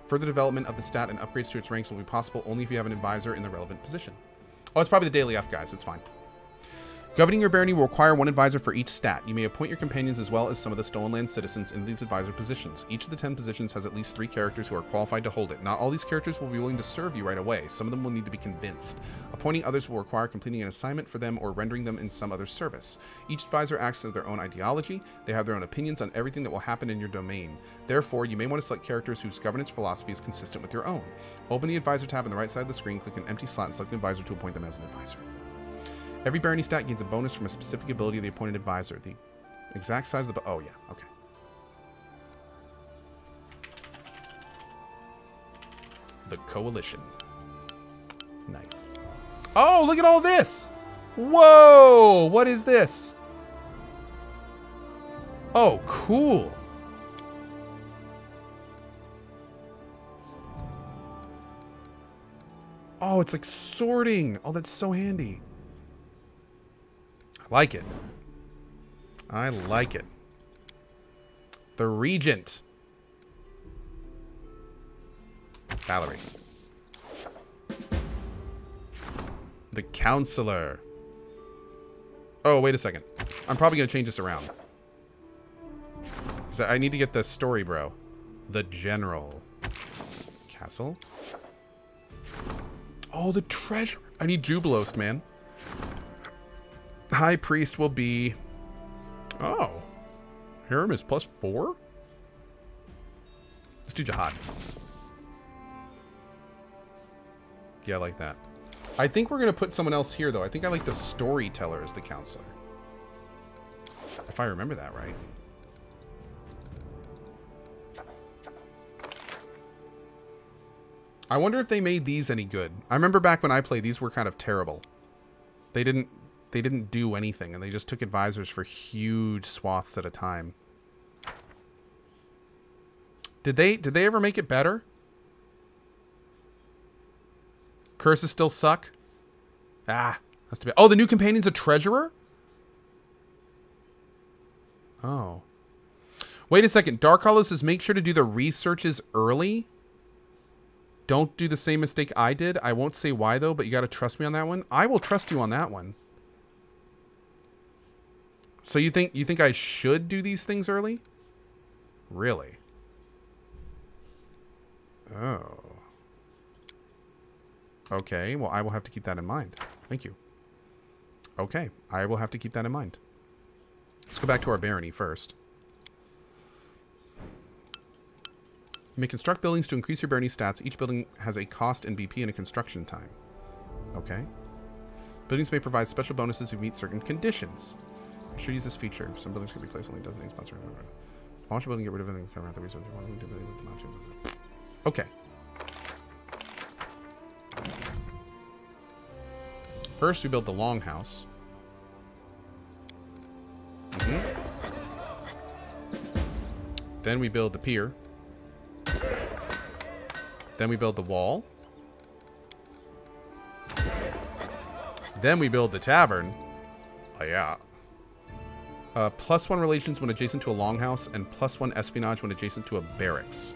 Further development of the stat and upgrades to its ranks will be possible only if you have an advisor in the relevant position. Oh, it's probably the daily F, guys. It's fine. Governing your barony will require one advisor for each stat. You may appoint your companions as well as some of the Stolen Land citizens into these advisor positions. Each of the 10 positions has at least 3 characters who are qualified to hold it. Not all these characters will be willing to serve you right away. Some of them will need to be convinced. Appointing others will require completing an assignment for them or rendering them in some other service. Each advisor acts in their own ideology. They have their own opinions on everything that will happen in your domain. Therefore, you may want to select characters whose governance philosophy is consistent with your own. Open the advisor tab on the right side of the screen, click an empty slot, and select an advisor to appoint them as an advisor. Every barony stat gains a bonus from a specific ability of the appointed advisor. The exact size of the... Oh, yeah. Okay. The Coalition. Nice. Oh, look at all this! Whoa! What is this? Oh, cool. Oh, it's like sorting. Oh, that's so handy. Like it. I like it. The Regent. Valerie. The Counselor. Oh, wait a second. I'm probably going to change this around. So I need to get the story, bro. The General. Castle. Oh, the treasure. I need Jubilost, man. High Priest will be... Oh. Harem is +4? Let's do Jihad. Yeah, I like that. I think we're going to put someone else here, though. I think I like the Storyteller as the Counselor. If I remember that right. I wonder if they made these any good. I remember back when I played, these were kind of terrible. They didn't do anything, and they just took advisors for huge swaths at a time. Did they ever make it better? Curses still suck? Ah, that's too bad. Oh, the new companion's a treasurer? Oh. Wait a second. Dark Hollow says make sure to do the researches early. Don't do the same mistake I did. I won't say why, though, but you got to trust me on that one. I will trust you on that one. So you think I should do these things early? Really? Oh. Okay, well, I will have to keep that in mind. Thank you. Okay, I will have to keep that in mind. Let's go back to our barony first. You may construct buildings to increase your barony stats. Each building has a cost in BP and a construction time. Okay. Buildings may provide special bonuses if you meet certain conditions. I should use this feature. Some buildings can be placed only doesn't need sponsor. Launch a building, get rid of it, and cover out the resources. Okay. First, we build the longhouse. Then we build the pier. Then we build the wall. Then we build the tavern. Oh, yeah. +1 relations when adjacent to a longhouse, and +1 espionage when adjacent to a barracks.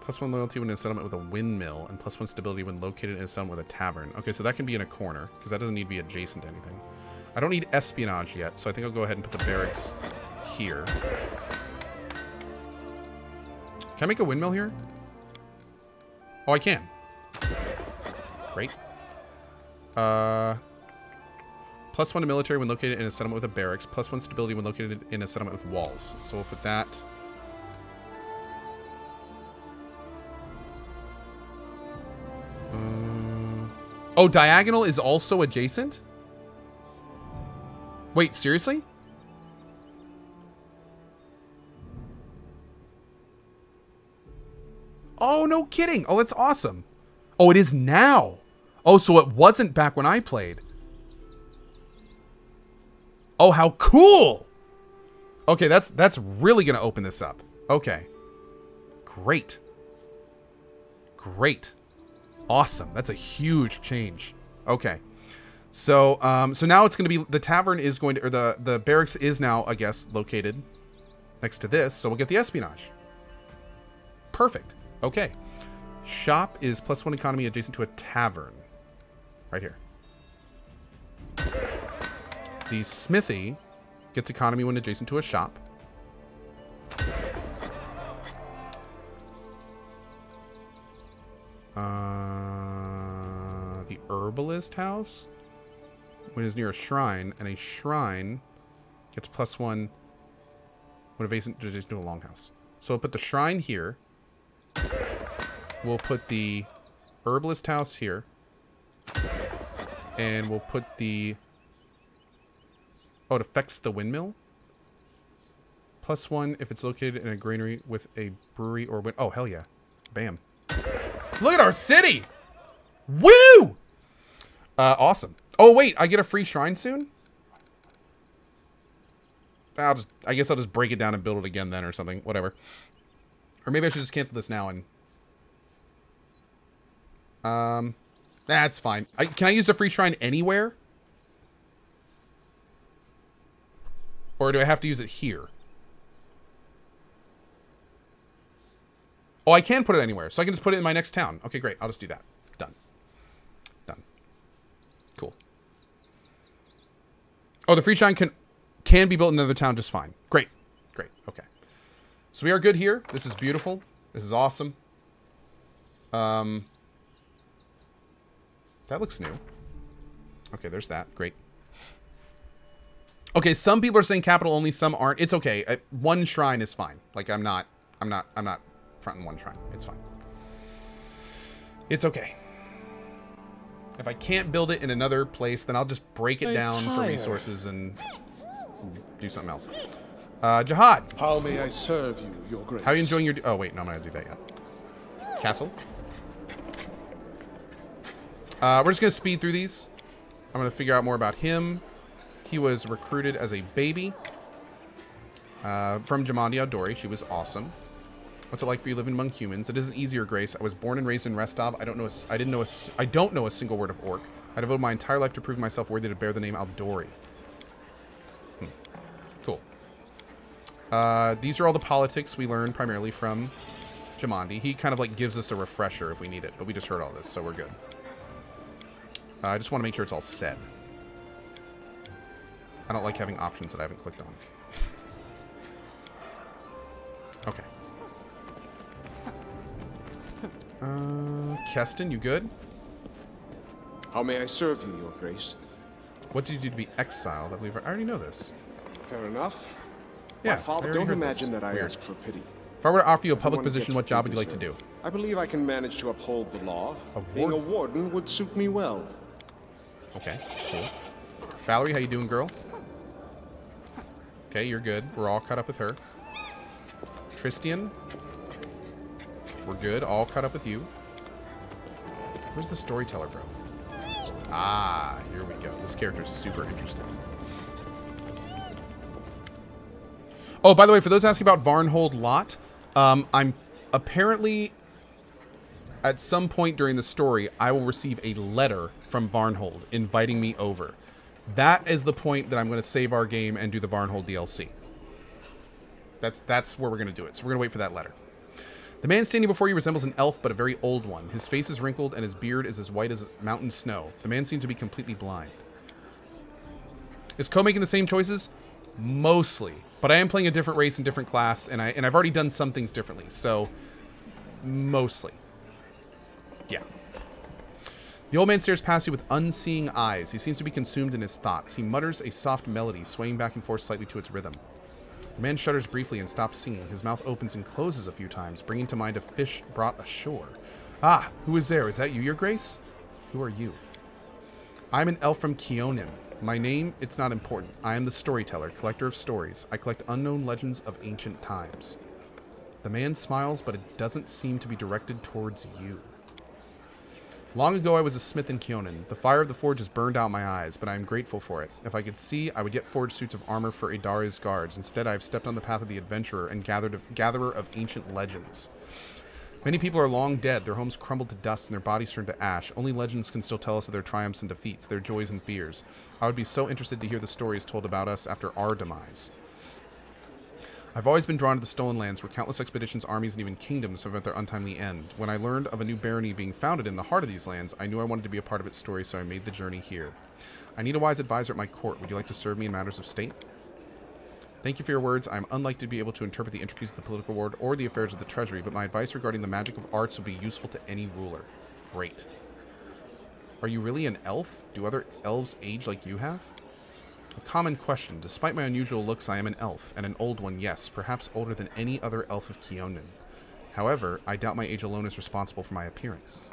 +1 loyalty when in a settlement with a windmill, and +1 stability when located in a settlement with a tavern. Okay, so that can be in a corner, because that doesn't need to be adjacent to anything. I don't need espionage yet, so I think I'll go ahead and put the barracks here. Can I make a windmill here? Oh, I can. Great. +1 to military when located in a settlement with a barracks. +1 stability when located in a settlement with walls. So we'll put that. Oh, diagonal is also adjacent? Wait, seriously? Oh, no kidding. Oh, that's awesome. Oh, it is now. Oh, so it wasn't back when I played. Oh, how cool. Okay, that's really going to open this up. Okay. Great. Great. Awesome. That's a huge change. Okay. So, so now it's going to be, the tavern is going to, or the barracks is now, I guess, located next to this. So we'll get the espionage. Perfect. Okay. Shop is +1 economy adjacent to a tavern. Right here. The smithy gets economy when adjacent to a shop. The herbalist house when it's near a shrine, and a shrine gets +1 when adjacent to a longhouse. So we'll put the shrine here. We'll put the herbalist house here. And we'll put the... Oh, it affects the windmill? +1 if it's located in a granary with a brewery or... Oh, hell yeah. Bam. Look at our city! Woo! Awesome. Oh, wait. I get a free shrine soon? I guess I'll just break it down and build it again then or something. Whatever. Or maybe I should just cancel this now and... That's fine. Can I use the free shrine anywhere? Or do I have to use it here? Oh, I can put it anywhere. So I can just put it in my next town. Okay, great. I'll just do that. Done. Done. Cool. Oh, the free shrine can be built in another town just fine. Great. Great. Okay. So we are good here. This is beautiful. This is awesome. That looks new. Okay, there's that. Great. Okay, some people are saying capital only, some aren't. It's okay. One shrine is fine. Like I'm not fronting one shrine. It's fine. It's okay. If I can't build it in another place, then I'll just break it down for resources and do something else. Jihad. How may I serve you, your grace? How are you enjoying your... Oh, wait. No, I'm not going to do that yet. Castle. We're just going to speed through these. I'm going to figure out more about him. He was recruited as a baby from Jamandia Dori. She was awesome. What's it like for you living among humans? It isn't easier, Grace. I was born and raised in Restov. I don't know a single word of Orc. I devoted my entire life to prove myself worthy to bear the name Aldori. Cool. These are all the politics we learned primarily from Jamandi. He kind of like gives us a refresher if we need it, but we just heard all this, so we're good. I just want to make sure it's all set. I don't like having options that I haven't clicked on. Okay. Keston, you good? How may I serve you, your grace? What did you do to be exiled? I believe I already know this. Fair enough. Yeah, my father, don't imagine that I ask for pity. If I were to offer you a public position, what job would you like to do? I believe I can manage to uphold the law. Being a warden would suit me well. Okay, cool. Valerie, how you doing, girl? Okay, you're good. We're all caught up with her. Tristian. We're good. All caught up with you. Where's the storyteller, bro? Ah, here we go. This character's super interesting. Oh, by the way, for those asking about Varnhold Lot, I'm apparently... At some point during the story, I will receive a letter from Varnhold inviting me over. That is the point that I'm going to save our game and do the Varnhold DLC. That's where we're going to do it. So we're going to wait for that letter. The man standing before you resembles an elf, but a very old one. His face is wrinkled and his beard is as white as mountain snow. The man seems to be completely blind. Is Ko making the same choices? Mostly. But I am playing a different race and different class, and I've already done some things differently. So, mostly. Yeah. The old man stares past you with unseeing eyes. He seems to be consumed in his thoughts. He mutters a soft melody, swaying back and forth slightly to its rhythm. The man shudders briefly and stops singing. His mouth opens and closes a few times, bringing to mind a fish brought ashore. Ah, who is there? Is that you, your grace? Who are you? I'm an elf from Keonim. My name, it's not important. I am the storyteller, collector of stories. I collect unknown legends of ancient times. The man smiles, but it doesn't seem to be directed towards you. Long ago, I was a smith in Keonan. The fire of the forge has burned out my eyes, but I am grateful for it. If I could see, I would yet forge suits of armor for Idari's guards. Instead, I have stepped on the path of the adventurer and gatherer of ancient legends. Many people are long dead, their homes crumbled to dust and their bodies turned to ash. Only legends can still tell us of their triumphs and defeats, their joys and fears. I would be so interested to hear the stories told about us after our demise. I've always been drawn to the Stolen Lands, where countless expeditions, armies, and even kingdoms have met their untimely end. When I learned of a new barony being founded in the heart of these lands, I knew I wanted to be a part of its story, so I made the journey here. I need a wise advisor at my court. Would you like to serve me in matters of state? Thank you for your words. I am unlikely to be able to interpret the intricacies of the political world or the affairs of the treasury, but my advice regarding the magic of arts would be useful to any ruler. Great. Are you really an elf? Do other elves age like you have? A common question. Despite my unusual looks, I am an elf, and an old one, yes, perhaps older than any other elf of Keonan. However, I doubt my age alone is responsible for my appearance.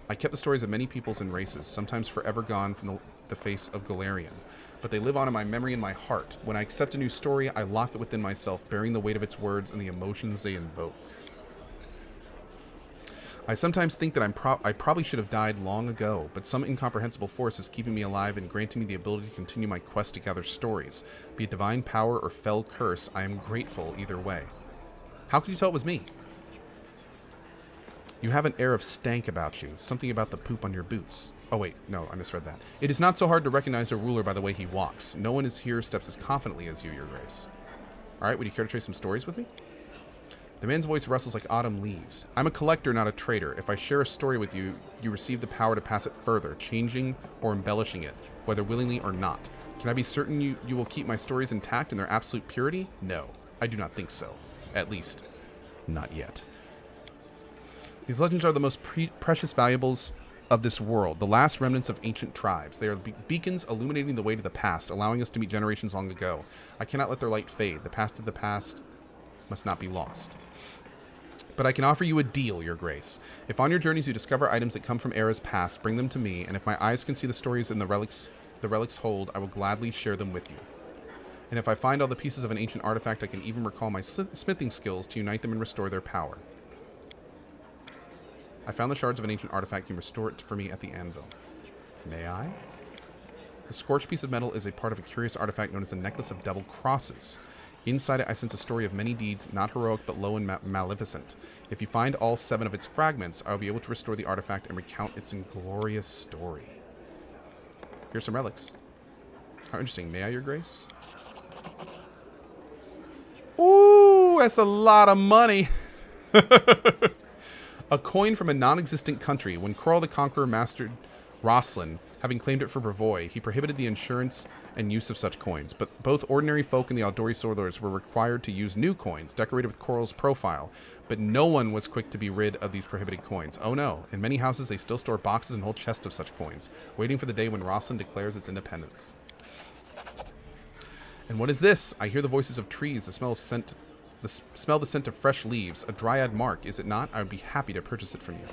I kept the stories of many peoples and races, sometimes forever gone from the face of Golarion, but they live on in my memory and my heart. When I accept a new story, I lock it within myself, bearing the weight of its words and the emotions they invoke. I sometimes think that I probably should have died long ago, but some incomprehensible force is keeping me alive and granting me the ability to continue my quest to gather stories. Be it divine power or fell curse, I am grateful either way. How could you tell it was me? You have an air of stank about you, something about the poop on your boots. Oh wait, no, I misread that. It is not so hard to recognize a ruler by the way he walks. No one is here steps as confidently as you, your grace. Alright, would you care to trade some stories with me? The man's voice rustles like autumn leaves. I'm a collector, not a trader. If I share a story with you, you receive the power to pass it further, changing or embellishing it, whether willingly or not. Can I be certain you will keep my stories intact in their absolute purity? No, I do not think so. At least, not yet. These legends are the most precious valuables of this world, the last remnants of ancient tribes. They are beacons illuminating the way to the past, allowing us to meet generations long ago. I cannot let their light fade. The past of the past must not be lost. But I can offer you a deal, your grace. If on your journeys you discover items that come from eras past, bring them to me, and if my eyes can see the stories in the relics hold, I will gladly share them with you. And if I find all the pieces of an ancient artifact, I can even recall my smithing skills to unite them and restore their power. I found the shards of an ancient artifact. You can restore it for me at the anvil. May I? The scorched piece of metal is a part of a curious artifact known as the Necklace of Double Crosses. Inside it, I sense a story of many deeds, not heroic but low and maleficent. If you find all 7 of its fragments, I will be able to restore the artifact and recount its inglorious story. Here's some relics. How interesting. May I, your grace? Ooh, that's a lot of money. A coin from a non-existent country. When Kroll the Conqueror mastered Roslyn, having claimed it for Brevoy, he prohibited the insurance and use of such coins. But both ordinary folk and the Aldori swordlords were required to use new coins, decorated with Korl's profile. But no one was quick to be rid of these prohibited coins. Oh no, in many houses they still store boxes and whole chests of such coins, waiting for the day when Roslyn declares its independence. And what is this? I hear the voices of trees, the smell the scent of fresh leaves. A dryad mark, is it not? I would be happy to purchase it from you.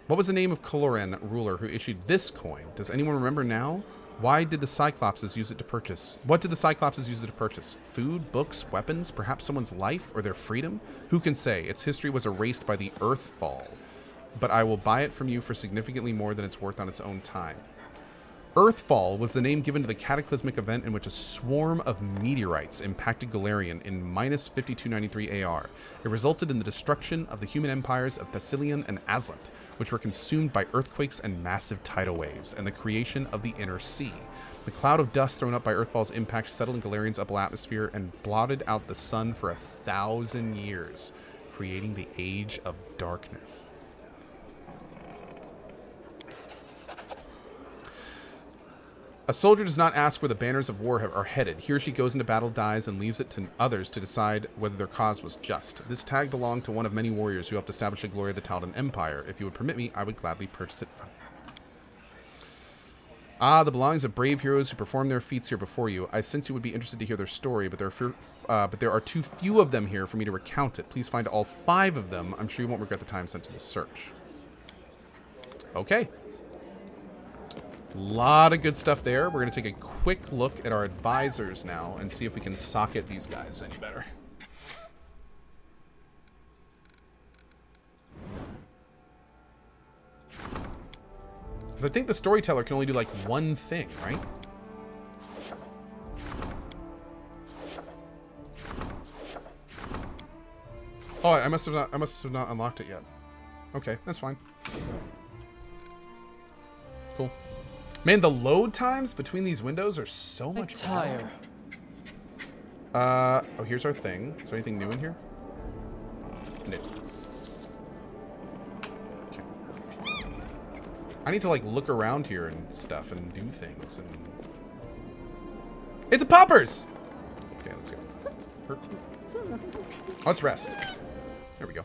What was the name of Coloran ruler who issued this coin? Does anyone remember now? Why did the Cyclopses use it to purchase? What did the Cyclopses use it to purchase? Food, books, weapons, perhaps someone's life or their freedom? Who can say? Its history was erased by the Earthfall. But I will buy it from you for significantly more than it's worth on its own time. Earthfall was the name given to the cataclysmic event in which a swarm of meteorites impacted Golarion in minus 5293 AR. It resulted in the destruction of the human empires of Thessalion and Azlant, which were consumed by earthquakes and massive tidal waves, and the creation of the Inner Sea. The cloud of dust thrown up by Earthfall's impact settled in Galarion's upper atmosphere and blotted out the sun for 1,000 years, creating the Age of Darkness. A soldier does not ask where the banners of war are headed. He or she goes into battle, dies, and leaves it to others to decide whether their cause was just. This tag belonged to one of many warriors who helped establish the glory of the Taldan Empire. If you would permit me, I would gladly purchase it from you. Ah, the belongings of brave heroes who performed their feats here before you. I sense you would be interested to hear their story, but there are too few of them here for me to recount it. Please find all 5 of them. I'm sure you won't regret the time spent in the search. Okay. A lot of good stuff there. We're going to take a quick look at our advisors now and see if we can socket these guys any better. Because I think the storyteller can only do like one thing, right? Oh, I must have not unlocked it yet. Okay, that's fine. Cool. Man, the load times between these windows are so much better. Oh, here's our thing. Is there anything new in here? No. Okay. I need to, like, look around here and stuff and do things. And it's a poppers! Okay, let's go. Let's rest. There we go.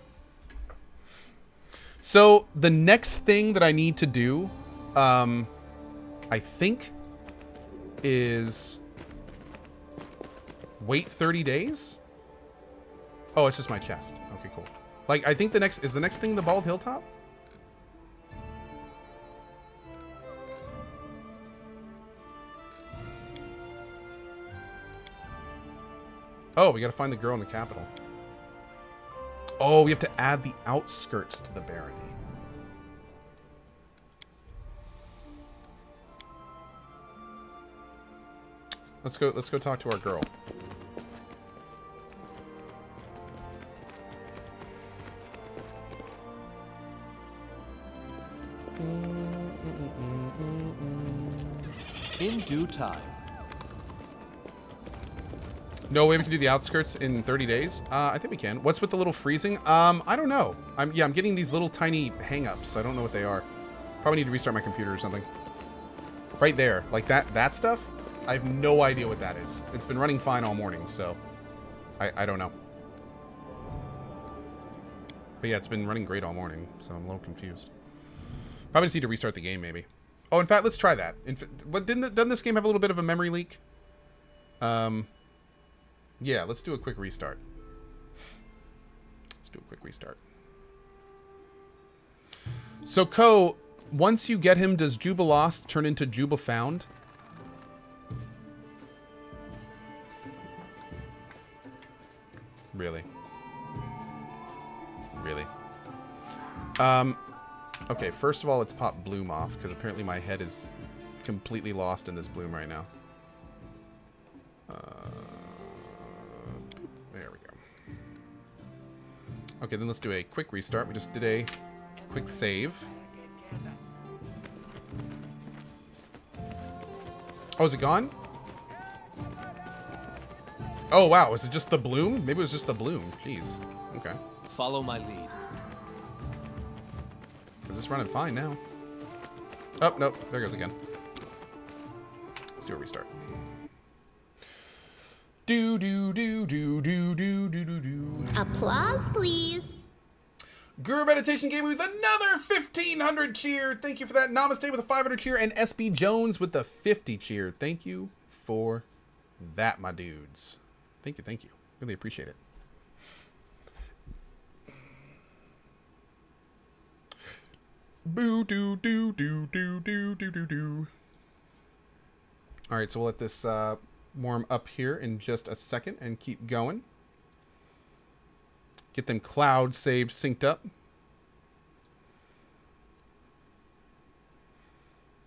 So, the next thing that I need to do, I think, is wait 30 days? Oh, it's just my chest. Okay, cool. Like, I think the next thing the Bald Hilltop? Oh, we gotta find the girl in the capital. Oh, we have to add the outskirts to the barony. Let's go talk to our girl. In due time. No way we can do the outskirts in 30 days? I think we can. What's with the little freezing? I don't know. I'm getting these little tiny hang-ups. I don't know what they are. Probably need to restart my computer or something. Right there. Like that stuff? I have no idea what that is. It's been running fine all morning, so I don't know. But yeah, it's been running great all morning, so I'm a little confused. Probably just need to restart the game, maybe. Oh, in fact, let's try that. Doesn't this game have a little bit of a memory leak? Yeah, let's do a quick restart. Let's do a quick restart. So, Ko, once you get him, does Juba Lost turn into Juba Found? Really? Really? Okay, first of all, let's pop Bloom off, because apparently my head is completely lost in this Bloom right now. There we go. Okay, then let's do a quick restart. We just did a quick save. Oh, is it gone? Oh, wow. Was it just the Bloom? Maybe it was just the Bloom. Jeez. Okay. Follow my lead. Is this running fine now? Oh, nope. There goes again. Let's do a restart. Do do do do do do do do do. Applause, please. Guru Meditation gave me with another 1,500 cheer. Thank you for that. Namaste with a 500 cheer, and SB Jones with the 50 cheer. Thank you for that, my dudes. Thank you, thank you. Really appreciate it. Boo doo doo doo doo doo doo doo doo. All right, so we'll let this warm up here in just a second and keep going. Get them cloud saves synced up.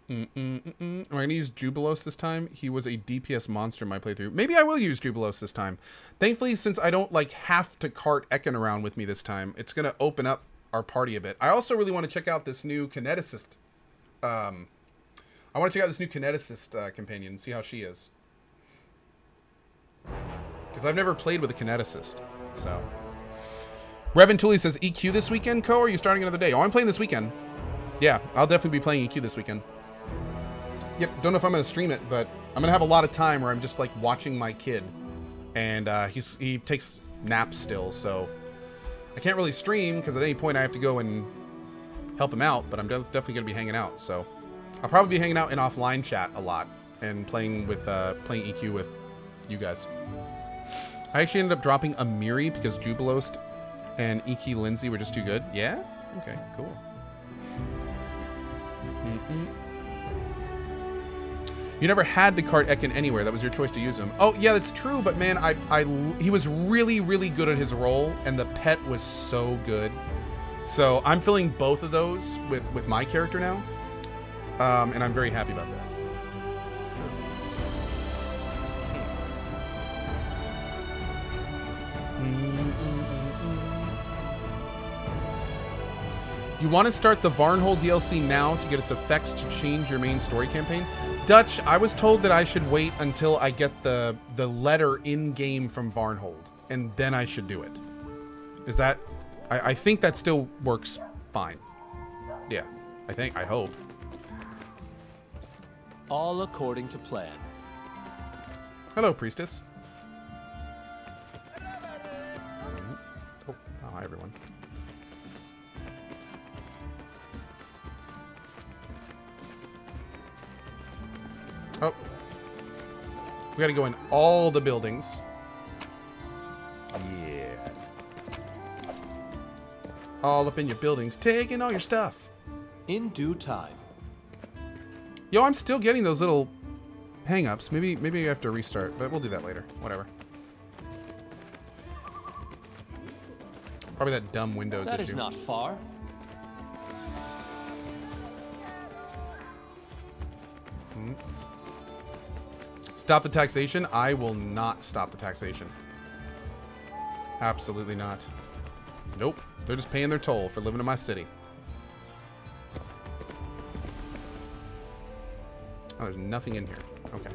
Am I going to use Jubilos this time? He was a DPS monster in my playthrough. Maybe I will use Jubilos this time. Thankfully, since I don't like have to cart Ekin around with me this time, it's going to open up our party a bit. I also really want to check out this new Kineticist. I want to check out this new Kineticist companion and see how she is. Because I've never played with a Kineticist. So, Revan Tooley says, EQ this weekend, Ko? Or are you starting another day? Oh, I'm playing this weekend. Yeah, I'll definitely be playing EQ this weekend. Yep, don't know if I'm going to stream it, but I'm going to have a lot of time where I'm just, like, watching my kid. And he takes naps still, so I can't really stream, because at any point I have to go and help him out, but I'm definitely going to be hanging out, so I'll probably be hanging out in offline chat a lot, and playing EQ with you guys. I actually ended up dropping a Miri because Jubilost and Iki Lindsay were just too good. Yeah? Okay, cool. You never had to cart Ekin anywhere. That was your choice to use him. Oh, yeah, that's true, but man, he was really, really good at his role, and the pet was so good. So I'm filling both of those with my character now, and I'm very happy about that. You want to start the Varnhold DLC now to get its effects to change your main story campaign? Dutch, I was told that I should wait until I get the letter in-game from Varnhold, and then I should do it. Is that... I think that still works fine. Yeah, I hope. All according to plan. Hello, Priestess. Oh, hi, everyone. Oh. We gotta go in all the buildings. Yeah. All up in your buildings, taking all your stuff. In due time. Yo, I'm still getting those little hang-ups. Maybe I have to restart, but we'll do that later. Whatever. Probably that dumb Windows issue. That is not far. Stop the taxation? I will not stop the taxation. Absolutely not. Nope. They're just paying their toll for living in my city. Oh, there's nothing in here. Okay.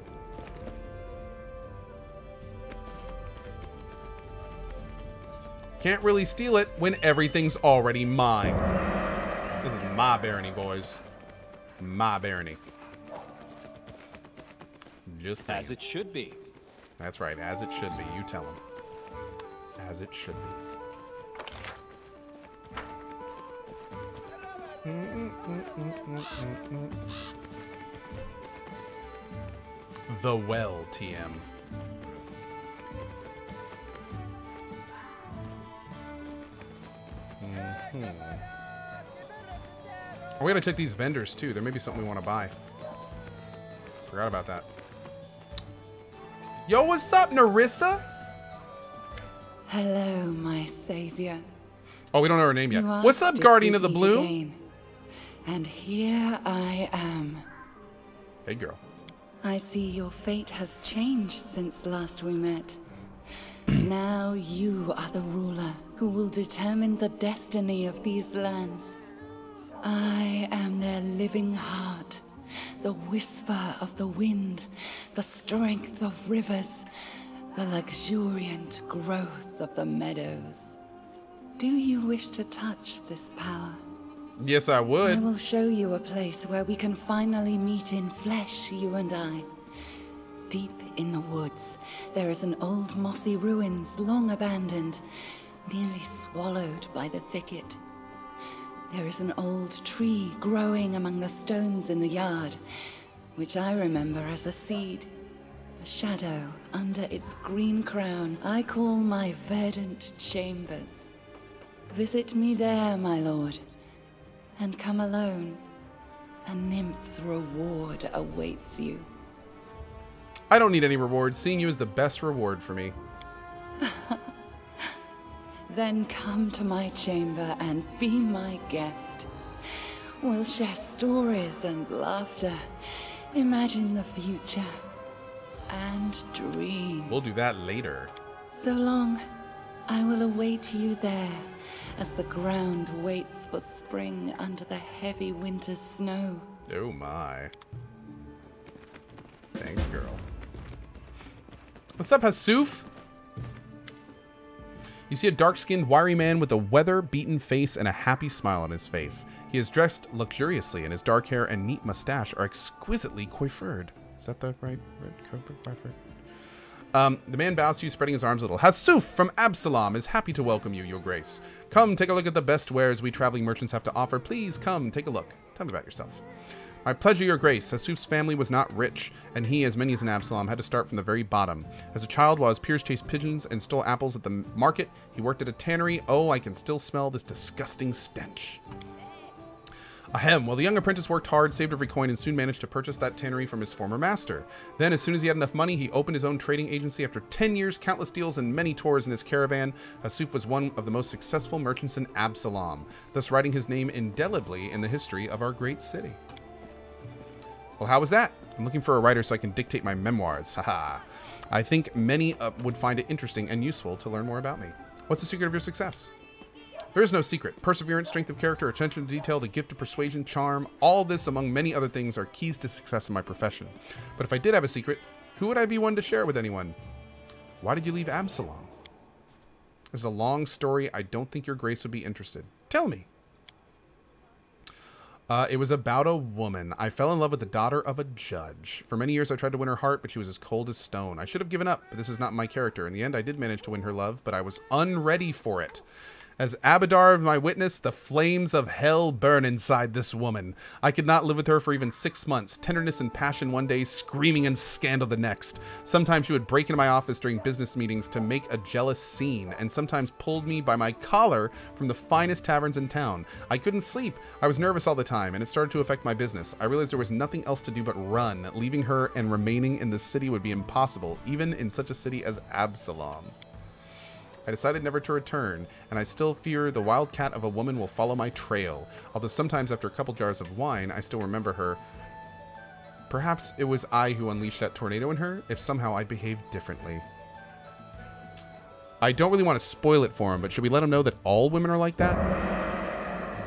Can't really steal it when everything's already mine. This is my barony, boys. My barony. Just saying. As it should be. That's right, as it should be. You tell them. As it should be. The well, TM. Oh, we gotta check these vendors too. There may be something we want to buy. Forgot about that. Yo, what's up, Narissa? Hello, my savior. Oh, we don't know her name yet. What's up, Guardian of the Blue? Again. And here I am. Hey, girl. I see your fate has changed since last we met. Now you are the ruler who will determine the destiny of these lands. I am their living heart, the whisper of the wind, the strength of rivers, the luxuriant growth of the meadows. Do you wish to touch this power? Yes, I would. I will show you a place where we can finally meet in flesh, you and I. Deep in the woods, there is an old mossy ruins, long abandoned, nearly swallowed by the thicket. There is an old tree growing among the stones in the yard, which I remember as a seed. A shadow under its green crown I call my verdant chambers. Visit me there, my lord, and come alone. A nymph's reward awaits you. I don't need any reward. Seeing you is the best reward for me. Then come to my chamber and be my guest. We'll share stories and laughter, imagine the future, and dream. We'll do that later. So long, I will await you there, as the ground waits for spring under the heavy winter snow. Oh my. Thanks, girl. What's up, Hasuf? You see a dark-skinned, wiry man with a weather-beaten face and a happy smile on his face. He is dressed luxuriously, and his dark hair and neat mustache are exquisitely coiffured. Is that the right coiffured? The man bows to you, spreading his arms a little. Hasuf from Absalom is happy to welcome you, your grace. Come, take a look at the best wares we traveling merchants have to offer. Please, come, take a look. Tell me about yourself. My pleasure, your grace. Hasuf's family was not rich, and he, as many as in Absalom, had to start from the very bottom. As a child, while his peers chased pigeons and stole apples at the market, he worked at a tannery. Oh, I can still smell this disgusting stench. Ahem. Well, the young apprentice worked hard, saved every coin, and soon managed to purchase that tannery from his former master. Then, as soon as he had enough money, he opened his own trading agency. After 10 years, countless deals, and many tours in his caravan, Hasuf was one of the most successful merchants in Absalom, thus writing his name indelibly in the history of our great city. Well, how was that? I'm looking for a writer so I can dictate my memoirs. Haha. I think many would find it interesting and useful to learn more about me. What's the secret of your success? There is no secret. Perseverance, strength of character, attention to detail, the gift of persuasion, charm, all this among many other things are keys to success in my profession. But if I did have a secret, who would I be one to share with anyone? Why did you leave Absalom? This is a long story. I don't think your grace would be interested. Tell me. It was about a woman. I fell in love with the daughter of a judge. For many years I tried to win her heart, but she was as cold as stone. I should have given up, but this is not my character. In the end, I did manage to win her love, but I was unready for it. As Abadar, my witness, the flames of hell burn inside this woman. I could not live with her for even 6 months. Tenderness and passion one day, screaming and scandal the next. Sometimes she would break into my office during business meetings to make a jealous scene, and sometimes pulled me by my collar from the finest taverns in town. I couldn't sleep. I was nervous all the time, and it started to affect my business. I realized there was nothing else to do but run. Leaving her and remaining in the city would be impossible, even in such a city as Absalom. I decided never to return, and I still fear the wildcat of a woman will follow my trail. Although sometimes after a couple jars of wine, I still remember her. Perhaps it was I who unleashed that tornado in her, if somehow I behaved differently. I don't really want to spoil it for him, but should we let him know that all women are like that?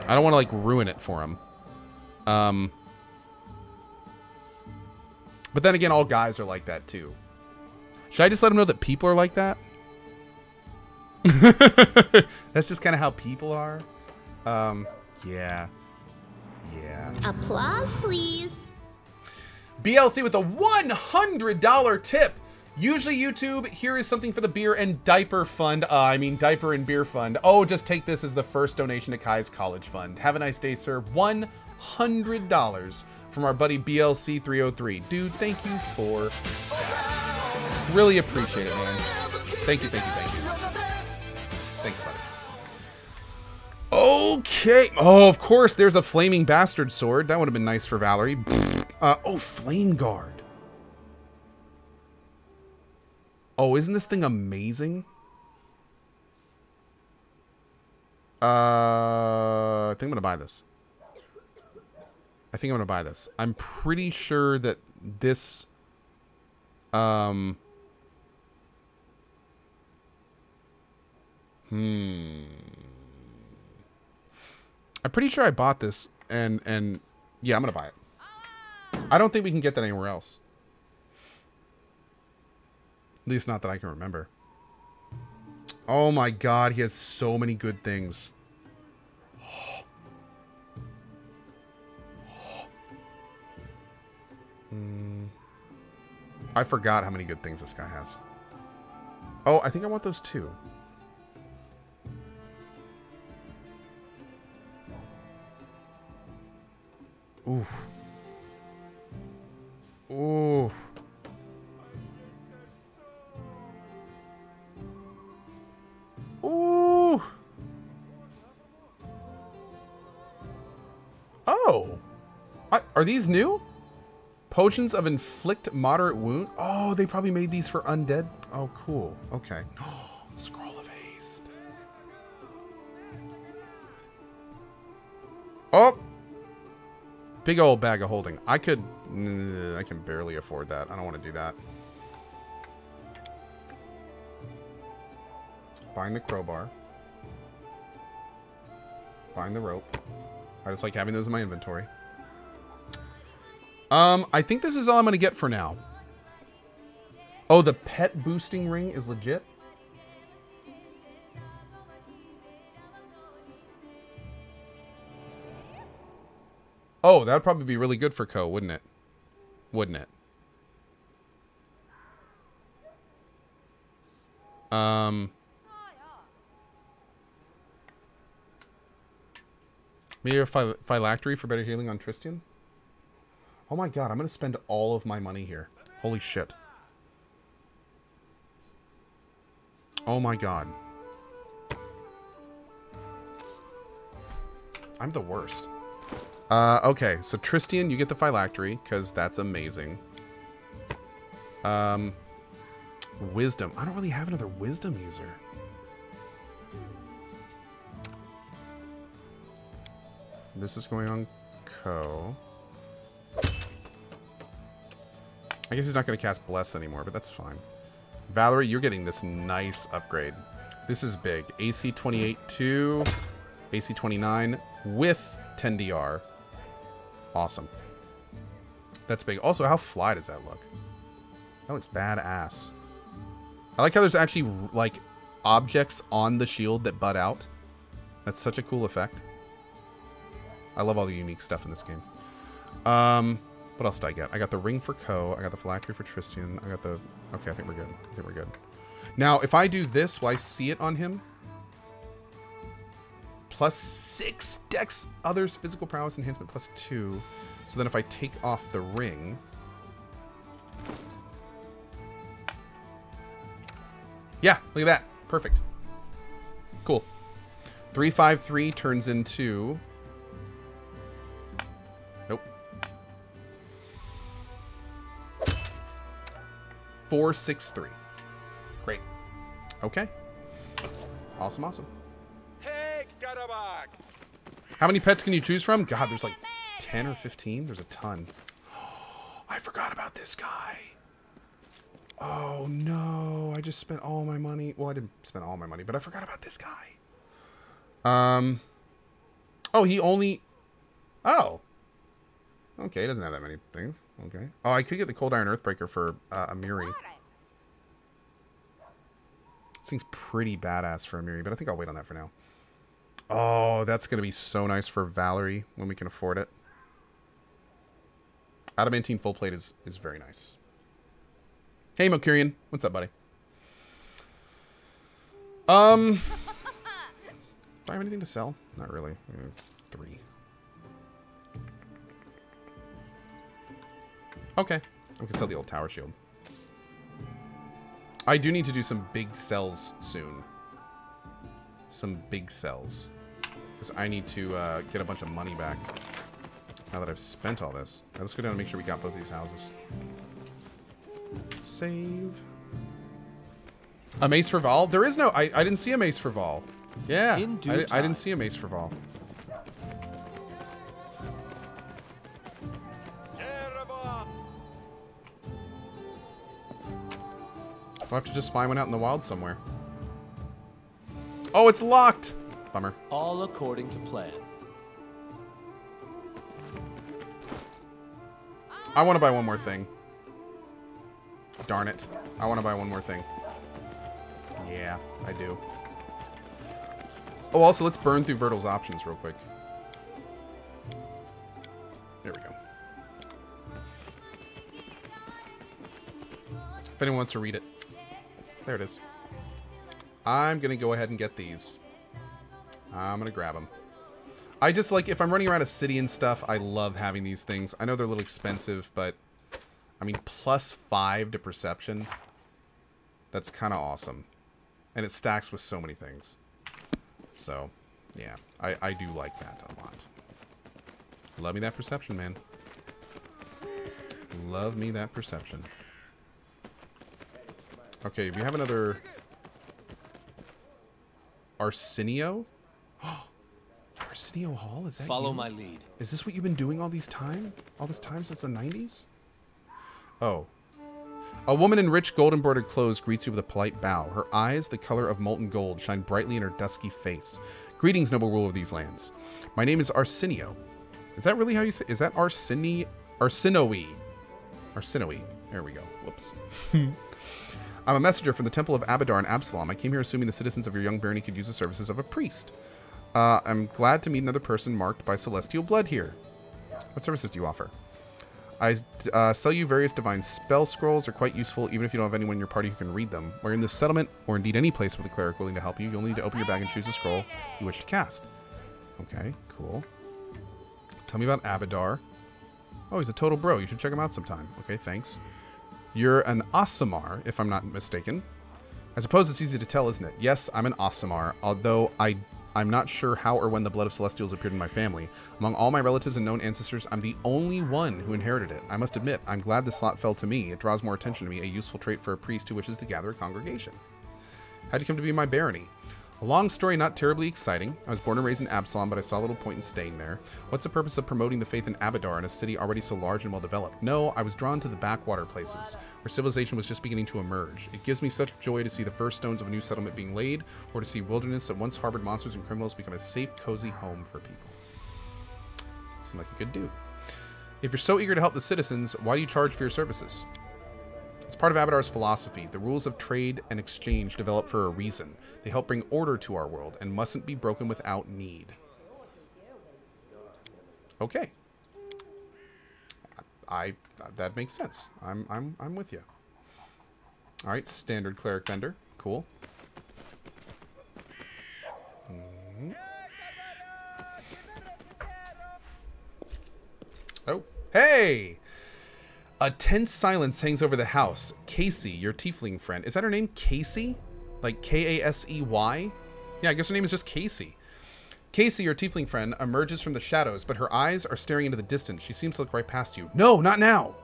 I don't want to, like, ruin it for him. But then again, all guys are like that, too. Should I just let him know that people are like that? That's just kind of how people are. Yeah. Applause, please. BLC with a $100 tip. Usually YouTube, here is something for the beer and diaper fund. Diaper and beer fund. Oh, just take this as the first donation to Kai's college fund. Have a nice day, sir. $100 from our buddy BLC303. Dude, thank you for that. Really appreciate it, man. Thank you. Thanks, buddy. Okay. Oh, of course, there's a flaming bastard sword. That would have been nice for Valerie. Oh, flame guard. Oh, isn't this thing amazing? I think I'm gonna buy this. I'm pretty sure that this I'm pretty sure I bought this and yeah, I'm gonna buy it. I don't think we can get that anywhere else. At least not that I can remember. Oh my god, he has so many good things. I forgot how many good things this guy has. Oh, I think I want those too. Ooh. Ooh. Ooh. Oh. Are these new? Potions of inflict moderate wound. Oh, they probably made these for undead. Oh, cool. Okay. Scroll of haste. Oh. Big old bag of holding. I can barely afford that. I don't want to do that. Buying the crowbar. Buying the rope. I just like having those in my inventory. I think this is all I'm going to get for now. Oh, the pet boosting ring is legit? Oh, that would probably be really good for Ko, wouldn't it? Wouldn't it? Maybe a phylactery for better healing on Tristian? Oh my god, I'm going to spend all of my money here. Holy shit. Oh my god. I'm the worst. Okay, so Tristian, you get the phylactery, because that's amazing. Wisdom. I don't really have another wisdom user. This is going on Ko. I guess he's not going to cast Bless anymore, but that's fine. Valerie, you're getting this nice upgrade. This is big. AC 28 2. AC 29 with 10 DR. Awesome. That's big. Also, how fly does that look? That looks badass. I like how there's actually, like, objects on the shield that butt out. That's such a cool effect. I love all the unique stuff in this game. What else did I get? I got the ring for Ko. I got the phylactery for Tristan. I got the... Okay, I think we're good. I think we're good. Now, if I do this, will I see it on him? +6 dex, others, physical prowess enhancement +2. So then if I take off the ring... Yeah, look at that. Perfect. Cool. 353 turns into... Nope. 463. Great. Okay. Awesome, awesome. Hey, Karabak! How many pets can you choose from? God, there's like 10 or 15. There's a ton. I forgot about this guy. Oh, no. I just spent all my money. Well, I didn't spend all my money, but I forgot about this guy. Oh, he only... Oh. Okay, he doesn't have that many things. Okay. Oh, I could get the Cold Iron Earthbreaker for Amiri. This thing's pretty badass for Amiri, but I think I'll wait on that for now. Oh, that's going to be so nice for Valerie when we can afford it. Adamantine full plate is very nice. Hey, Mokirian. What's up, buddy? Do I have anything to sell? Not really. 3. Okay. We can sell the old tower shield. I do need to do some big sells soon. Some big sells. Because I need to get a bunch of money back. Now that I've spent all this. Now let's go down and make sure we got both these houses. Save. A mace for Vol? There is no... I didn't see a mace for Vol. Yeah. I didn't see a mace for Vol. I'll have to just find one out in the wild somewhere. Oh, it's locked! Bummer. All according to plan. I want to buy one more thing. Darn it. I want to buy one more thing. Yeah, I do. Oh, also, let's burn through Vertil's options real quick. There we go. If anyone wants to read it. There it is. I'm going to go ahead and get these. I'm going to grab them. I just like, if I'm running around a city and stuff, I love having these things. I know they're a little expensive, but I mean, +5 to perception. That's kind of awesome. And it stacks with so many things. So, yeah, I do like that a lot. Love me that perception, man. Love me that perception. Okay, we have another Arsenio. Arsenio Hall, is that Follow you? my lead. Is this what you've been doing all this time since the 90s? Oh. A woman in rich gold embroidered clothes greets you with a polite bow. Her eyes, the color of molten gold, shine brightly in her dusky face. Greetings, noble ruler of these lands. My name is Arsenio. Is that really how you say? Is that Arsinoe? Arsinoe. There we go. Whoops. I'm a messenger from the Temple of Abadar in Absalom. I came here assuming the citizens of your young barony could use the services of a priest. I'm glad to meet another person marked by celestial blood here. What services do you offer? I sell you various divine spell scrolls. They're quite useful, even if you don't have anyone in your party who can read them. While you're in this settlement, or indeed any place with a cleric willing to help you, you'll need to open your bag and choose a scroll you wish to cast. Okay, cool. Tell me about Abadar. Oh, he's a total bro. You should check him out sometime. Okay, thanks. You're an Aasimar, if I'm not mistaken. I suppose it's easy to tell, isn't it? Yes, I'm an Aasimar, although I'm not sure how or when the blood of Celestials appeared in my family. Among all my relatives and known ancestors, I'm the only one who inherited it. I must admit, I'm glad the slot fell to me. It draws more attention to me, a useful trait for a priest who wishes to gather a congregation. How'd you come to be my barony? A long story, not terribly exciting. I was born and raised in Absalom, but I saw little point in staying there. What's the purpose of promoting the faith in Abadar in a city already so large and well developed? No, I was drawn to the backwater places, where civilization was just beginning to emerge. It gives me such joy to see the first stones of a new settlement being laid, or to see wilderness that once harbored monsters and criminals become a safe, cozy home for people. Seem like a good dude. If you're so eager to help the citizens, why do you charge for your services? It's part of Abadar's philosophy. The rules of trade and exchange develop for a reason. They help bring order to our world and mustn't be broken without need. Okay. That makes sense. I'm with you. All right, standard cleric vendor. Cool. Oh, hey! A tense silence hangs over the house. Casey, your tiefling friend. Is that her name? Casey? Like K-A-S-E-Y? Yeah, I guess her name is just Casey. Casey, your tiefling friend, emerges from the shadows, but her eyes are staring into the distance. She seems to look right past you. No, not now!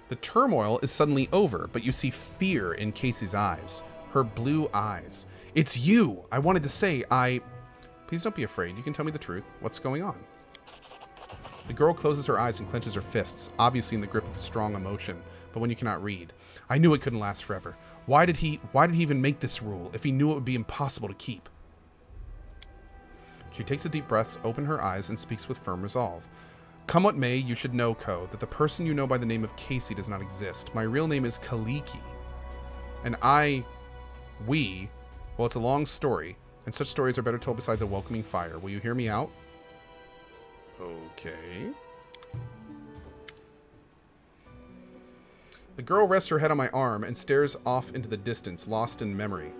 The turmoil is suddenly over, but you see fear in Casey's eyes. Her blue eyes. It's you! I wanted to say, Please don't be afraid. You can tell me the truth. What's going on? The girl closes her eyes and clenches her fists, obviously in the grip of strong emotion, but when you cannot read. I knew it couldn't last forever. Why did he even make this rule, if he knew it would be impossible to keep? She takes a deep breath, opens her eyes, and speaks with firm resolve. Come what may, you should know, Ko, that the person you know by the name of Casey does not exist. My real name is Kaliki. And well, it's a long story, and such stories are better told besides a welcoming fire. Will you hear me out? Okay. The girl rests her head on my arm and stares off into the distance, lost in memory.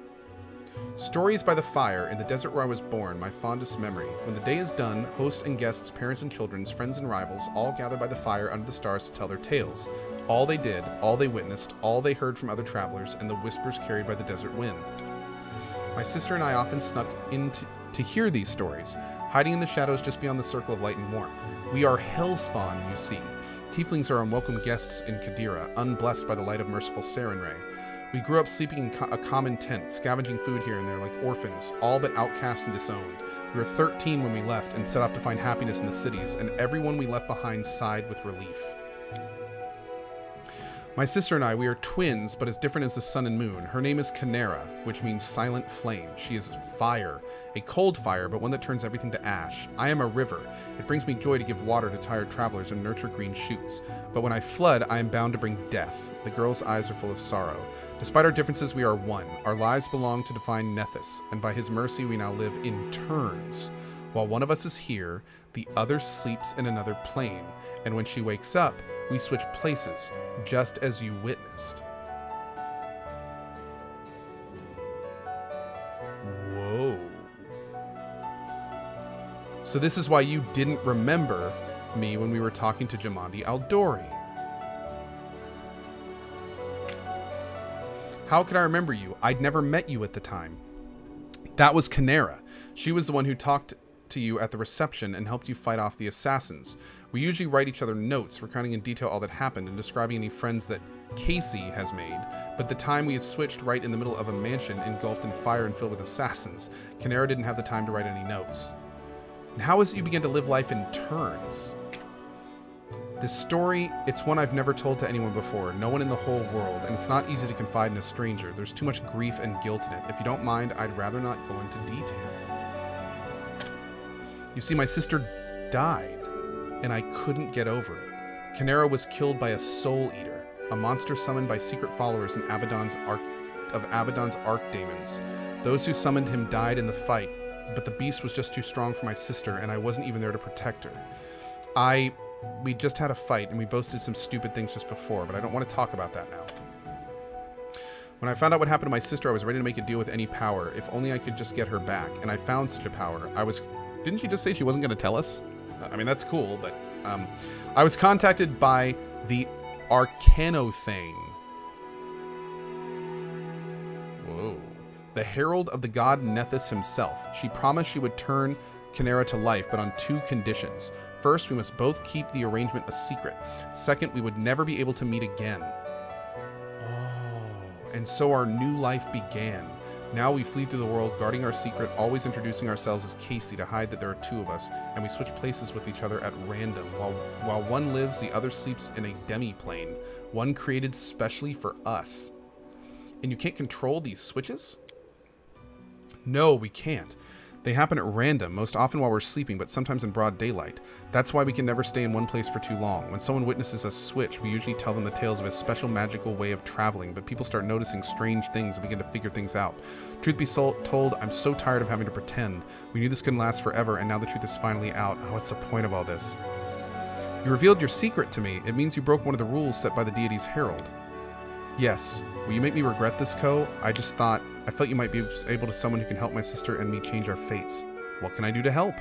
Stories by the fire, in the desert where I was born, my fondest memory. When the day is done, hosts and guests, parents and children, friends and rivals, all gather by the fire under the stars to tell their tales. All they did, all they witnessed, all they heard from other travelers, and the whispers carried by the desert wind. My sister and I often snuck in to hear these stories, hiding in the shadows just beyond the circle of light and warmth. We are hellspawn, you see. Tieflings are unwelcome guests in Kadira, unblessed by the light of merciful Sarenrae. We grew up sleeping in a common tent, scavenging food here and there like orphans, all but outcast and disowned. We were 13 when we left and set off to find happiness in the cities, and everyone we left behind sighed with relief. My sister and I, we are twins, but as different as the sun and moon. Her name is Canera, which means silent flame. She is fire, a cold fire, but one that turns everything to ash. I am a river. It brings me joy to give water to tired travelers and nurture green shoots. But when I flood, I am bound to bring death. The girl's eyes are full of sorrow. Despite our differences, we are one. Our lives belong to divine Nethys, and by his mercy we now live in turns. While one of us is here, the other sleeps in another plane, and when she wakes up, we switch places, just as you witnessed. Whoa. So this is why you didn't remember me when we were talking to Jamandi Aldori. How could I remember you? I'd never met you at the time. That was Canera. She was the one who talked to you at the reception and helped you fight off the assassins. We usually write each other notes, recounting in detail all that happened and describing any friends that Casey has made, but the time we had switched right in the middle of a mansion engulfed in fire and filled with assassins. Canera didn't have the time to write any notes. And how is it you began to live life in turns? This story, it's one I've never told to anyone before, no one in the whole world, and it's not easy to confide in a stranger. There's too much grief and guilt in it. If you don't mind, I'd rather not go into detail. You see, my sister died, and I couldn't get over it. Canera was killed by a soul eater, a monster summoned by secret followers of Abaddon's archdemons. Those who summoned him died in the fight, but the beast was just too strong for my sister, and I wasn't even there to protect her. We just had a fight, and we both did some stupid things just before, but I don't want to talk about that now. When I found out what happened to my sister, I was ready to make a deal with any power, if only I could just get her back, and I found such a power. Didn't she just say she wasn't going to tell us? I mean, that's cool, but I was contacted by the Arcanothane. Whoa. The herald of the god Nethys himself. She promised she would turn Canera to life, but on two conditions. First, we must both keep the arrangement a secret. Second, we would never be able to meet again. Oh, and so our new life began. Now we flee through the world, guarding our secret, always introducing ourselves as Casey to hide that there are two of us, and we switch places with each other at random. While one lives, the other sleeps in a demi-plane, one created specially for us. And you can't control these switches? No, we can't. They happen at random, most often while we're sleeping, but sometimes in broad daylight. That's why we can never stay in one place for too long. When someone witnesses us switch, we usually tell them the tales of a special magical way of traveling, but people start noticing strange things and begin to figure things out. Truth be told, I'm so tired of having to pretend. We knew this couldn't last forever, and now the truth is finally out. Oh, what's the point of all this? You revealed your secret to me. It means you broke one of the rules set by the deity's herald. Yes. Will you make me regret this, Ko? I felt you might be able to someone who can help my sister and me change our fates. What can I do to help?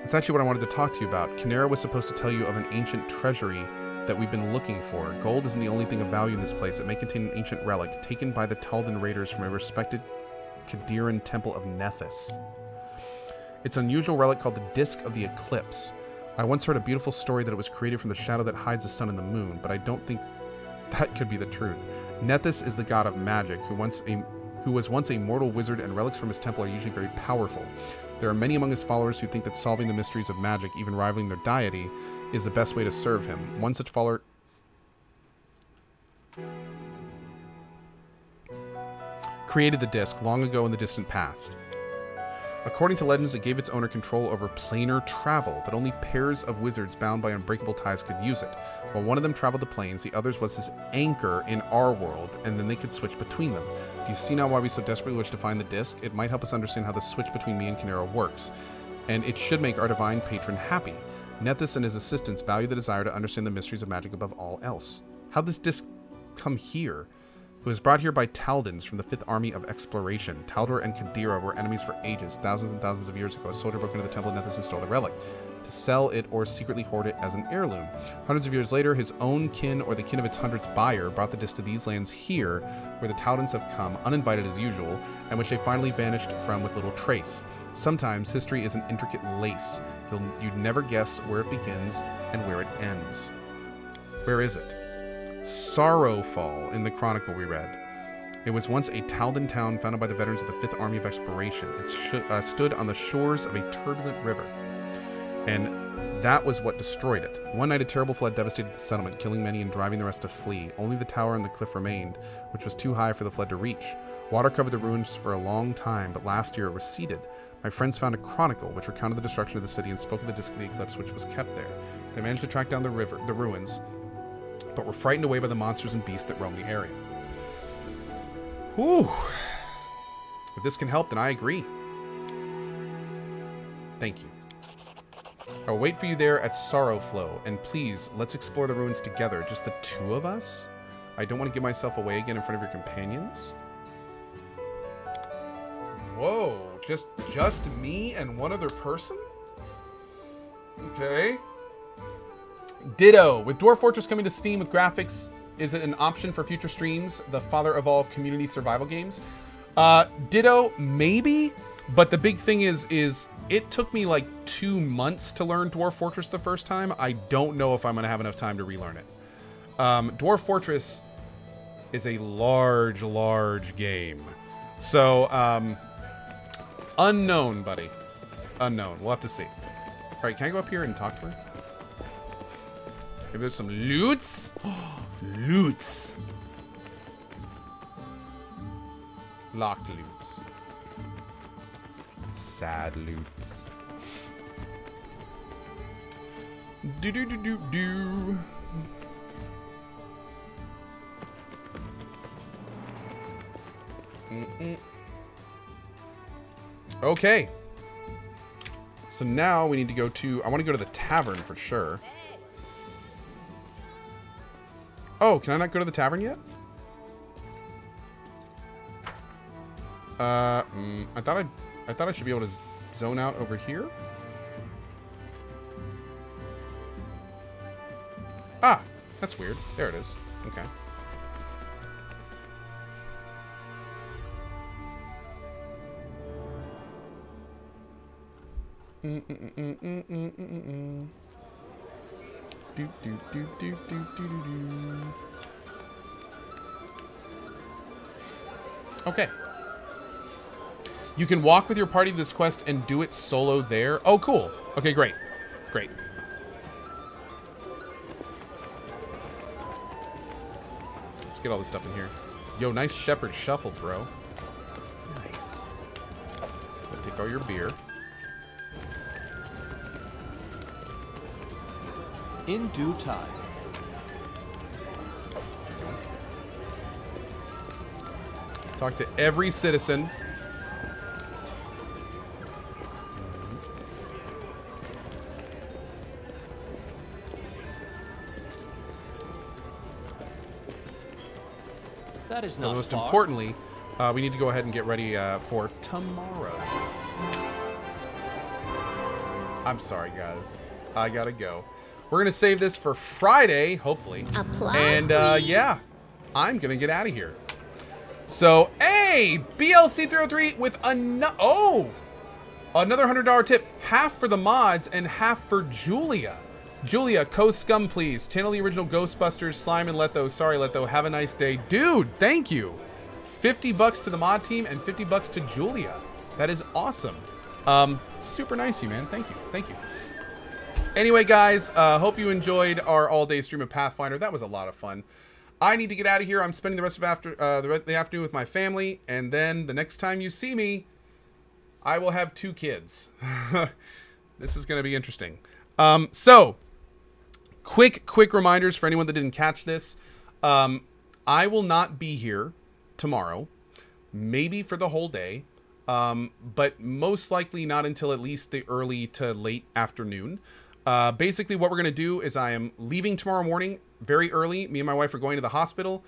That's actually what I wanted to talk to you about. Kinera was supposed to tell you of an ancient treasury that we've been looking for. Gold isn't the only thing of value in this place. It may contain an ancient relic taken by the Taldan raiders from a respected Kadiran temple of Nethys. It's an unusual relic called the Disc of the Eclipse. I once heard a beautiful story that it was created from the shadow that hides the sun and the moon, but I don't think that could be the truth. Nethys is the god of magic, who was once a mortal wizard, and relics from his temple are usually very powerful. There are many among his followers who think that solving the mysteries of magic, even rivaling their deity, is the best way to serve him. One such follower created the disc long ago in the distant past. According to legends, it gave its owner control over planar travel, but only pairs of wizards bound by unbreakable ties could use it. While one of them traveled to planes, the other was his anchor in our world, and then they could switch between them. Do you see now why we so desperately wish to find the disc? It might help us understand how the switch between me and Kinera works, and it should make our divine patron happy. Nethys and his assistants value the desire to understand the mysteries of magic above all else. How'd this disc come here? It was brought here by Taldans from the 5th Army of Exploration. Taldor and Kadira were enemies for ages. Thousands and thousands of years ago, a soldier broke into the Temple of Nethys and stole the relic to sell it or secretly hoard it as an heirloom. Hundreds of years later, his own kin or the kin of its hundredth buyer brought the disc to these lands here, where the Taldans have come, uninvited as usual, and which they finally vanished from with little trace. Sometimes history is an intricate lace. You'd never guess where it begins and where it ends. Where is it? Sorrowfall in the chronicle we read. It was once a Taldan town founded by the veterans of the 5th Army of Exploration. It stood on the shores of a turbulent river, and that was what destroyed it. One night a terrible flood devastated the settlement, killing many and driving the rest to flee. Only the tower and the cliff remained, which was too high for the flood to reach. Water covered the ruins for a long time, but last year it receded. My friends found a chronicle which recounted the destruction of the city and spoke of the Disc of the Eclipse, which was kept there. They managed to track down the ruins, but were frightened away by the monsters and beasts that roam the area. Whew. If this can help, then I agree. Thank you. I will wait for you there at Sorrowflow, and please, let's explore the ruins together. Just the two of us? I don't want to give myself away again in front of your companions. Whoa, just me and one other person? Okay. Ditto. With Dwarf Fortress coming to Steam with graphics, is it an option for future streams? The father of all community survival games? Ditto, maybe. But the big thing is it took me like 2 months to learn Dwarf Fortress the first time. I don't know if I'm going to have enough time to relearn it. Dwarf Fortress is a large game. So, unknown, buddy. Unknown. We'll have to see. All right, can I go up here and talk to her? Maybe there's some loots. Loots. Locked loots. Sad loots. Do. Okay. So now we need to go to... I want to go to the tavern for sure. Oh, can I not go to the tavern yet? I thought I should be able to zone out over here. Ah, that's weird. There it is. Okay. Okay. You can walk with your party to this quest and do it solo there. Oh, cool. Okay, great. Great. Let's get all this stuff in here. Yo, nice shepherd shuffle, bro. Nice. Take all your beer. In due time. Talk to every citizen. That is not most far. importantly, we need to go ahead and get ready for tomorrow. I'm sorry, guys. I gotta go. We're gonna save this for Friday, hopefully. Applause, and please. yeah, I'm gonna get out of here. So, hey, BLC303 with another $100 tip. Half for the mods and half for Julia. Julia, co-scum, please. Channel the original Ghostbusters, Slime and Letho. Sorry, Letho. Have a nice day. Dude, thank you. 50 bucks to the mod team and 50 bucks to Julia. That is awesome. Super nice of you, man. Thank you. Thank you. Anyway, guys, hope you enjoyed our all-day stream of Pathfinder. That was a lot of fun. I need to get out of here. I'm spending the rest of the afternoon with my family, and then the next time you see me, I will have 2 kids. This is going to be interesting. So, quick reminders for anyone that didn't catch this. I will not be here tomorrow, maybe for the whole day, but most likely not until at least the early to late afternoon. Basically, what we're going to do is I am leaving tomorrow morning very early. Me and my wife are going to the hospital.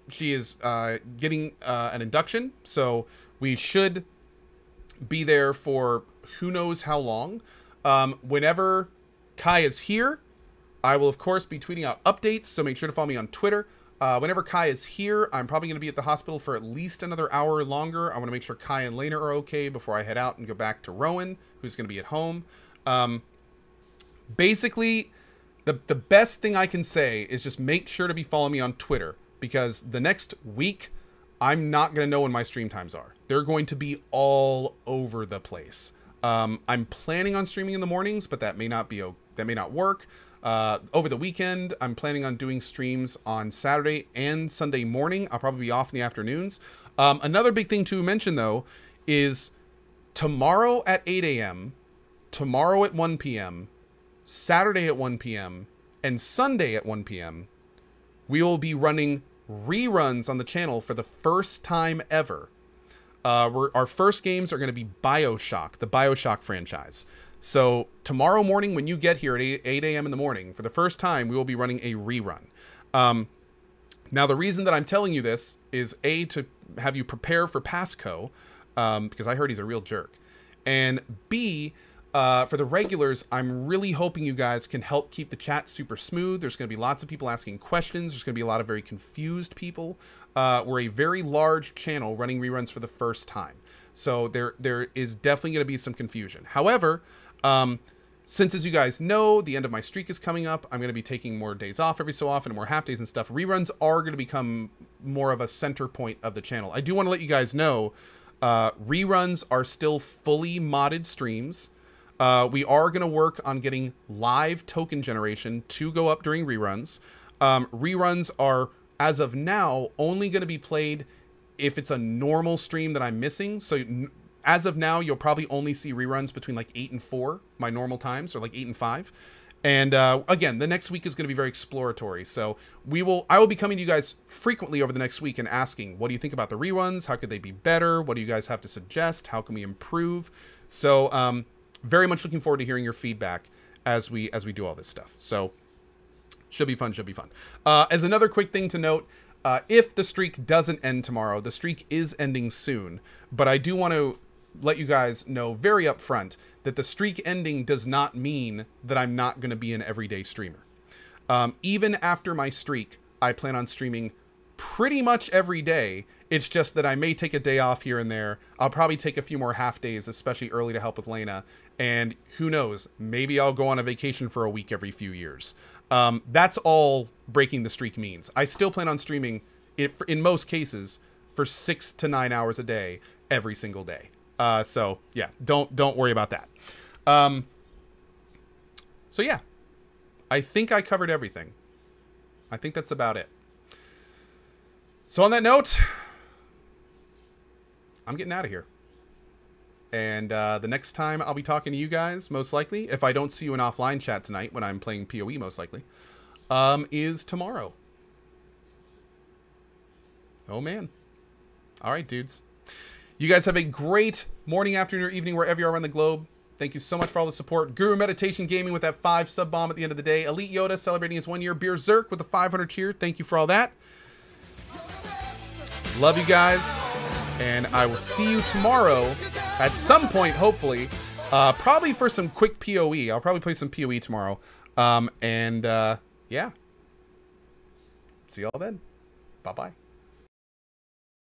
She is getting an induction, so we should be there for who knows how long. Whenever Kai is here, I will, of course, be tweeting out updates, so make sure to follow me on Twitter. Whenever Kai is here, I'm probably going to be at the hospital for at least another hour longer. I want to make sure Kai and Lena are okay before I head out and go back to Rowan, who's going to be at home. Basically, the best thing I can say is just make sure to be following me on Twitter, because the next week, I'm not going to know when my stream times are. They're going to be all over the place. I'm planning on streaming in the mornings, but that may not work. Over the weekend, I'm planning on doing streams on Saturday and Sunday morning. I'll probably be off in the afternoons. Another big thing to mention, though, is tomorrow at 8 a.m., tomorrow at 1 p.m., Saturday at 1 p.m., and Sunday at 1 p.m., we will be running reruns on the channel for the first time ever. Our first games are going to be BioShock, the BioShock franchise. So tomorrow morning when you get here at 8 a.m. in the morning, for the first time, we will be running a rerun. Now, the reason that I'm telling you this is, A, to have you prepare for Pasco, because I heard he's a real jerk. And B, for the regulars, I'm really hoping you guys can help keep the chat super smooth. There's going to be lots of people asking questions. There's going to be a lot of very confused people. We're a very large channel running reruns for the first time. So there is definitely going to be some confusion. However, since, as you guys know, the end of my streak is coming up, I'm going to be taking more days off every so often, more half days and stuff. Reruns are going to become more of a center point of the channel. I do want to let you guys know, reruns are still fully modded streams. We are going to work on getting live token generation to go up during reruns. Reruns are, as of now, only going to be played if it's a normal stream that I'm missing. So as of now, you'll probably only see reruns between like 8 and 4, my normal times, or like 8 and 5. And again, the next week is going to be very exploratory. So I will be coming to you guys frequently over the next week and asking, what do you think about the reruns? How could they be better? What do you guys have to suggest? How can we improve? So very much looking forward to hearing your feedback as we do all this stuff. So should be fun, should be fun. As another quick thing to note, if the streak doesn't end tomorrow, the streak is ending soon, but I do want to let you guys know very upfront that the streak ending does not mean that I'm not going to be an everyday streamer. Even after my streak, I plan on streaming pretty much every day, It's just that I may take a day off here and there. I'll probably take a few more half days, especially early, to help with Lena. And who knows, maybe I'll go on a vacation for a week every few years. That's all breaking the streak means. I still plan on streaming it in most cases for 6 to 9 hours a day every single day. So yeah, don't worry about that. So yeah, I think I covered everything. I think that's about it. So on that note, I'm getting out of here. And the next time I'll be talking to you guys, most likely, if I don't see you in offline chat tonight when I'm playing PoE, most likely, is tomorrow. Oh, man. All right, dudes. You guys have a great morning, afternoon, or evening, wherever you are around the globe. Thank you so much for all the support. Guru Meditation Gaming with that 5 sub bomb at the end of the day. Elite Yoda celebrating his 1 year. Beer Zerk with a 500 cheer. Thank you for all that. Love you guys. And I will see you tomorrow at some point, hopefully. Probably for some quick PoE. I'll probably play some PoE tomorrow. Yeah. See y'all then. Bye-bye.